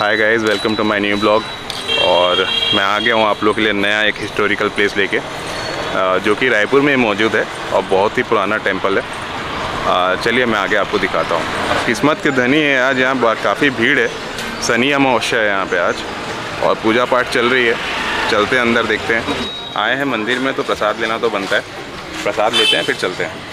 Hi guys, welcome to my new blog. और मैं आ गया हूँ आप लोगों के लिए नया एक हिस्टोरिकल प्लेस लेके, जो कि रायपुर में मौजूद है और बहुत ही पुराना टेंपल है। चलिए मैं आगे आपको दिखाता हूँ। किस्मत के धनी है, आज यहाँ काफ़ी भीड़ है। शनि अमावस्या है यहाँ पे आज और पूजा पाठ चल रही है। चलते हैं अंदर, देखते हैं। आए हैं मंदिर में तो प्रसाद लेना तो बनता है, प्रसाद लेते हैं फिर चलते हैं।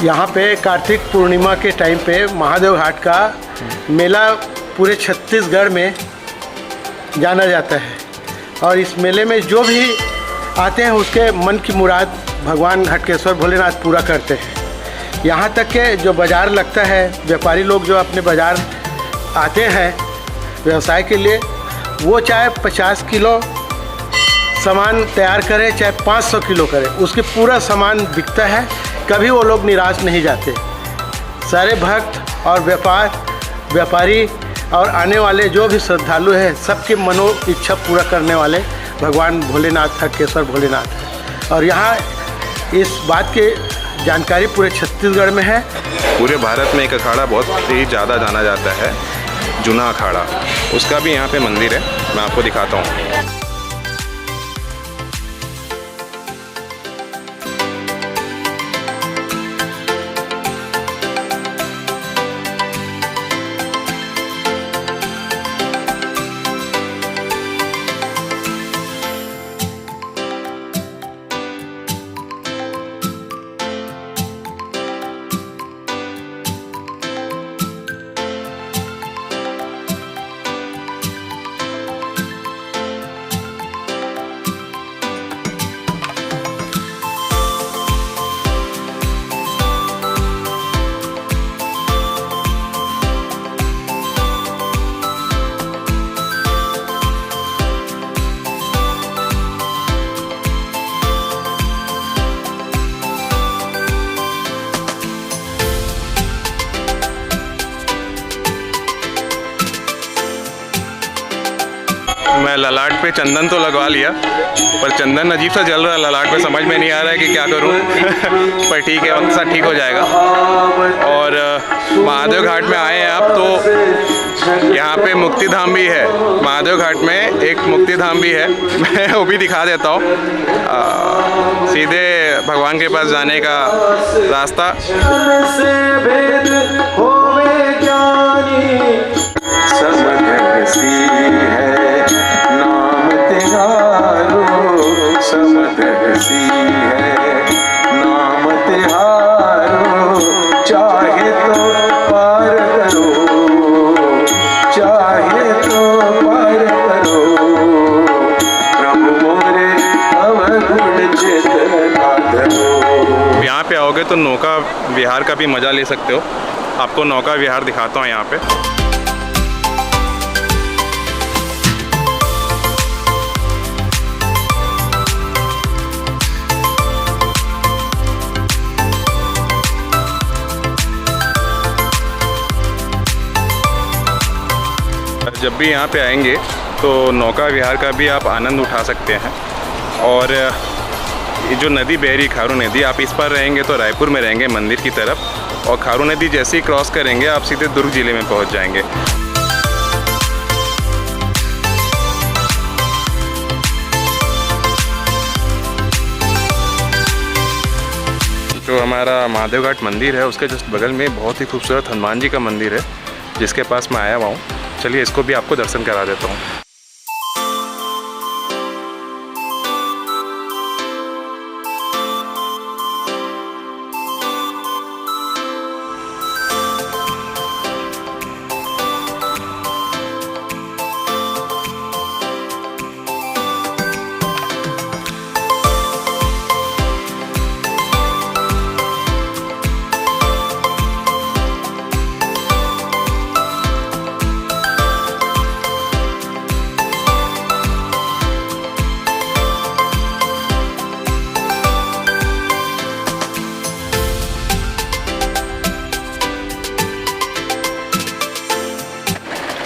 यहाँ पे कार्तिक पूर्णिमा के टाइम पे महादेव घाट का मेला पूरे छत्तीसगढ़ में जाना जाता है। और इस मेले में जो भी आते हैं उसके मन की मुराद भगवान घटकेश्वर भोलेनाथ पूरा करते हैं। यहाँ तक के जो बाज़ार लगता है, व्यापारी लोग जो अपने बाज़ार आते हैं व्यवसाय के लिए, वो चाहे 50 किलो सामान तैयार करें चाहे 500 किलो करें, उसके पूरा सामान बिकता है। कभी वो लोग निराश नहीं जाते। सारे भक्त और व्यापारी और आने वाले जो भी श्रद्धालु हैं, सबके मनो इच्छा पूरा करने वाले भगवान भोलेनाथ घटकेश्वर भोलेनाथ है। और यहाँ इस बात की जानकारी पूरे छत्तीसगढ़ में है। पूरे भारत में एक अखाड़ा बहुत ही ज़्यादा जाना जाता है, जूना अखाड़ा। उसका भी यहाँ पे मंदिर है, मैं आपको दिखाता हूँ। मैं ललाट पे चंदन तो लगवा लिया, पर चंदन अजीब सा जल रहा है ललाट पे, समझ में नहीं आ रहा है कि क्या करूं। पर ठीक है, वक्त सा ठीक हो जाएगा। और महादेव घाट में आए हैं आप तो यहाँ पे मुक्ति धाम भी है। महादेव घाट में एक मुक्ति धाम भी है, मैं वो भी दिखा देता हूँ। सीधे भगवान के पास जाने का रास्ता। यहाँ पे आओगे तो नौका विहार का भी मज़ा ले सकते हो। आपको नौका विहार दिखाता हूँ यहाँ पे। जब भी यहाँ पे आएंगे तो नौका विहार का भी आप आनंद उठा सकते हैं। और ये जो नदी बह रही खारू नदी, आप इस पर रहेंगे तो रायपुर में रहेंगे मंदिर की तरफ, और खारू नदी जैसे ही क्रॉस करेंगे आप सीधे दुर्ग जिले में पहुंच जाएंगे। जो हमारा महादेव घाट मंदिर है उसके जस्ट बगल में बहुत ही खूबसूरत हनुमान जी का मंदिर है, जिसके पास मैं आया हुआ हूँ। चलिए इसको भी आपको दर्शन करा देता हूँ।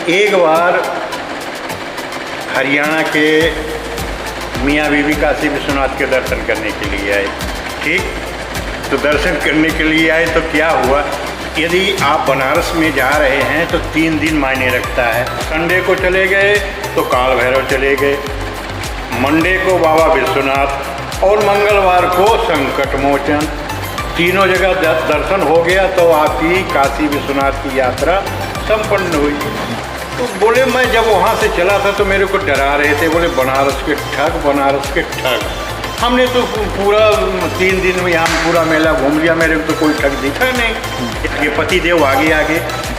एक बार हरियाणा के मियाँ बीवी काशी विश्वनाथ के दर्शन करने के लिए आए। ठीक, तो दर्शन करने के लिए आए तो क्या हुआ, यदि आप बनारस में जा रहे हैं तो 3 दिन मायने रखता है। संडे को चले गए तो काल भैरव चले गए, मंडे को बाबा विश्वनाथ और मंगलवार को संकट मोचन। तीनों जगह दर्शन हो गया तो आपकी काशी विश्वनाथ की यात्रा संपन्न हुई। तो बोले मैं जब वहाँ से चला था तो मेरे को डरा रहे थे, बोले बनारस के ठग, बनारस के ठग। हमने तो पूरा 3 दिन में यहाँ पूरा मेला घूम लिया, मेरे को तो कोई ठग दिखा नहीं। ये पति देव आगे आगे,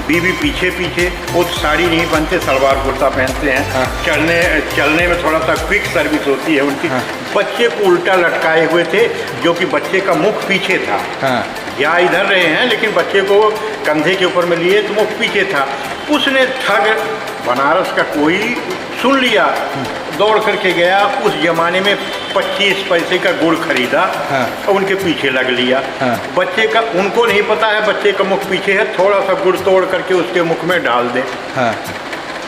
बीवी पीछे पीछे। वो साड़ी नहीं पहनते, सलवार कुर्ता पहनते हैं। हाँ। चलने में थोड़ा सा क्विक सर्विस होती है उनकी। हाँ। बच्चे को उल्टा लटकाए हुए थे, जो कि बच्चे का मुख पीछे था। हाँ। या इधर रहे हैं लेकिन बच्चे को कंधे के ऊपर में लिए तो मुख पीछे था। उसने ठग बनारस का कोई सुन लिया, दौड़ करके गया, उस जमाने में 25 पैसे का गुड़ खरीदा। हाँ। और उनके पीछे लग लिया। हाँ। बच्चे का, उनको नहीं पता है बच्चे का मुख पीछे है, थोड़ा सा गुड़ तोड़ करके उसके मुख में डाल दे। हाँ।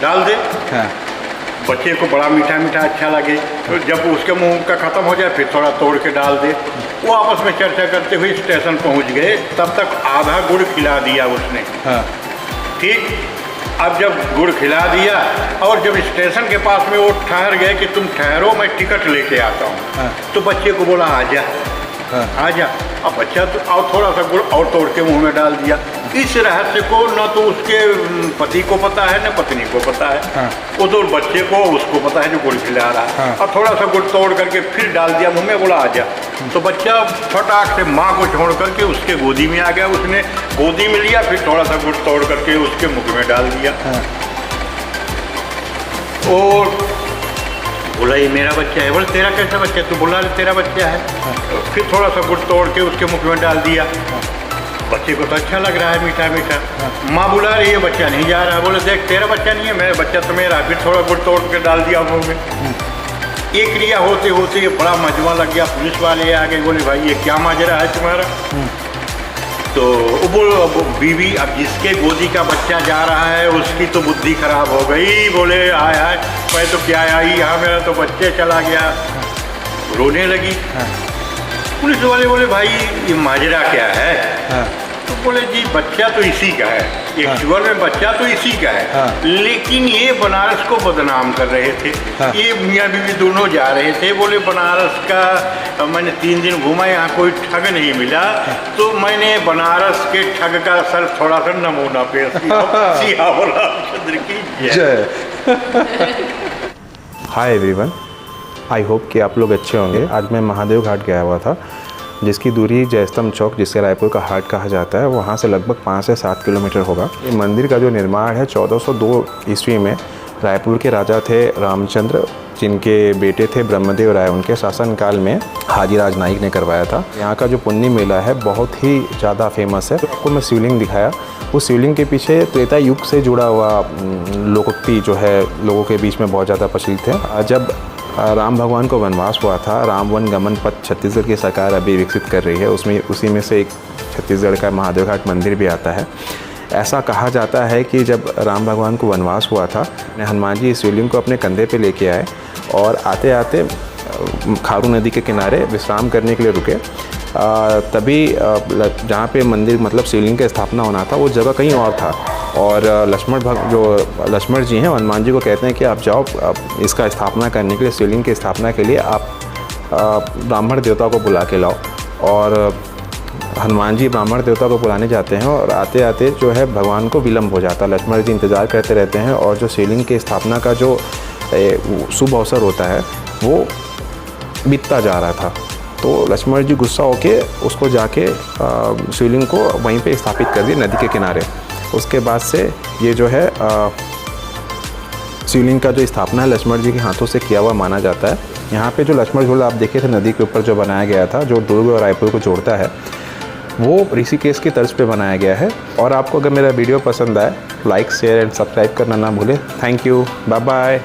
डाल दे। हाँ। बच्चे को बड़ा मीठा मीठा अच्छा लगे, तो जब उसके मुंह का ख़त्म हो जाए फिर थोड़ा तोड़ के डाल दे। वो आपस में चर्चा करते हुए स्टेशन पहुंच गए, तब तक आधा गुड़ खिला दिया उसने। हाँ। ठीक, अब जब गुड़ खिला दिया और जब स्टेशन के पास में वो ठहर गए कि तुम ठहरो मैं टिकट लेके आता हूँ। हाँ। तो बच्चे को बोला आजा। हाँ। आजा। अब बच्चा तो और थोड़ा सा गुड़ और तोड़ के मुंह में डाल दिया। इस रहस्य को न तो उसके पति को पता है न पत्नी को पता है। हाँ। वो तो बच्चे को उसको पता है जो गुड़ खिला रहा है। हाँ। और थोड़ा सा गुड़ तोड़ करके फिर डाल दिया मुंह में, बोला आजा। तो बच्चा फटाक से माँ को छोड़ करके उसके गोदी में आ गया, उसने गोदी में लिया, फिर थोड़ा सा गुड़ तोड़ करके उसके मुख में डाल दिया। हाँ। और बोला ये मेरा बच्चा है। बोले तेरा कैसा बच्चा है? तू बोला तेरा बच्चा है। हाँ। फिर थोड़ा सा गुड़ तोड़ के उसके मुख में डाल दिया। हाँ। बच्चे को तो अच्छा लग रहा है, मीठा मीठा। हाँ। माँ बुला रही है, बच्चा नहीं जा रहा। बोले देख तेरा बच्चा नहीं है, मेरा बच्चा तो मेरा। फिर थोड़ा गुड़ तोड़ के डाल दिया मुँह में। ये क्रिया होते होते बड़ा मजमा लग गया। पुलिस वाले आ गए, बोले भाई ये क्या माजरा है तुम्हारा? तो वो बीवी, अब जिसके गोदी का बच्चा जा रहा है उसकी तो बुद्धि खराब हो गई। बोले आय हाय मैं तो क्या आई यहाँ, मेरा तो बच्चे चला गया। रोने लगी। पुलिस वाले बोले भाई ये माजरा क्या है? तो बोले जी बच्चा तो इसी का है, एक्चुअल में बच्चा तो इसी का है। लेकिन ये बनारस को बदनाम कर रहे थे। ये मियाँ बीवी दोनों जा रहे थे। बोले बनारस का मैंने 3 दिन घूमा, यहाँ कोई ठग नहीं मिला, तो मैंने बनारस के ठग का सर थोड़ा सा नमूना पेश किया। सियावर रामचंद्र की जय। हाय एवरीवन, आई होप कि आप लोग अच्छे होंगे। आज मैं महादेव घाट गया हुआ था, जिसकी दूरी जयस्तंभ चौक, जिससे रायपुर का हार्ट कहा जाता है, वहाँ से लगभग 5 से 7 किलोमीटर होगा। ये मंदिर का जो निर्माण है 1402 ईस्वी में रायपुर के राजा थे रामचंद्र, जिनके बेटे थे ब्रह्मदेव राय, उनके शासनकाल में हाजीराज नाइक ने करवाया था। यहाँ का जो पुन्नी मेला है बहुत ही ज़्यादा फेमस है। तो आपको मैं शिवलिंग दिखाया, उस शिवलिंग के पीछे त्रेता युग से जुड़ा हुआ लोकोक्ति जो है लोगों के बीच में बहुत ज़्यादा प्रचलित है। जब राम भगवान को वनवास हुआ था, राम वन गमन पथ छत्तीसगढ़ की सरकार अभी विकसित कर रही है, उसी में से एक छत्तीसगढ़ का महादेव घाट मंदिर भी आता है। ऐसा कहा जाता है कि जब राम भगवान को वनवास हुआ था, हनुमान जी इस शिवलिंग को अपने कंधे पे लेके आए और आते आते खारू नदी के किनारे विश्राम करने के लिए रुके। तभी जहाँ पे मंदिर मतलब शिवलिंग की स्थापना होना था वो जगह कहीं और था, और लक्ष्मण जी हैं हनुमान जी को कहते हैं कि आप जाओ इसका स्थापना करने के लिए, शिवलिंग की स्थापना के लिए आप ब्राह्मण देवता को बुला के लाओ। और हनुमान जी ब्राह्मण देवता को बुलाने जाते हैं और आते आते जो है भगवान को विलम्ब हो जाता है। लक्ष्मण जी इंतज़ार करते रहते हैं और जो शिवलिंग की स्थापना का जो शुभ अवसर होता है वो बीतता जा रहा था। तो लक्ष्मण जी गुस्सा होके उसको जाके शिवलिंग को वहीं पे स्थापित कर दिए नदी के किनारे। उसके बाद से ये जो है शिवलिंग का जो स्थापना है लक्ष्मण जी के हाथों से किया हुआ माना जाता है। यहाँ पे जो लक्ष्मण झूला आप देखे थे नदी के ऊपर जो बनाया गया था, जो दुर्ग और रायपुर को जोड़ता है, वो ऋषिकेश की तर्ज पे बनाया गया है। और आपको अगर मेरा वीडियो पसंद आए, लाइक शेयर एंड सब्सक्राइब करना ना भूलें। Thank you, bye bye.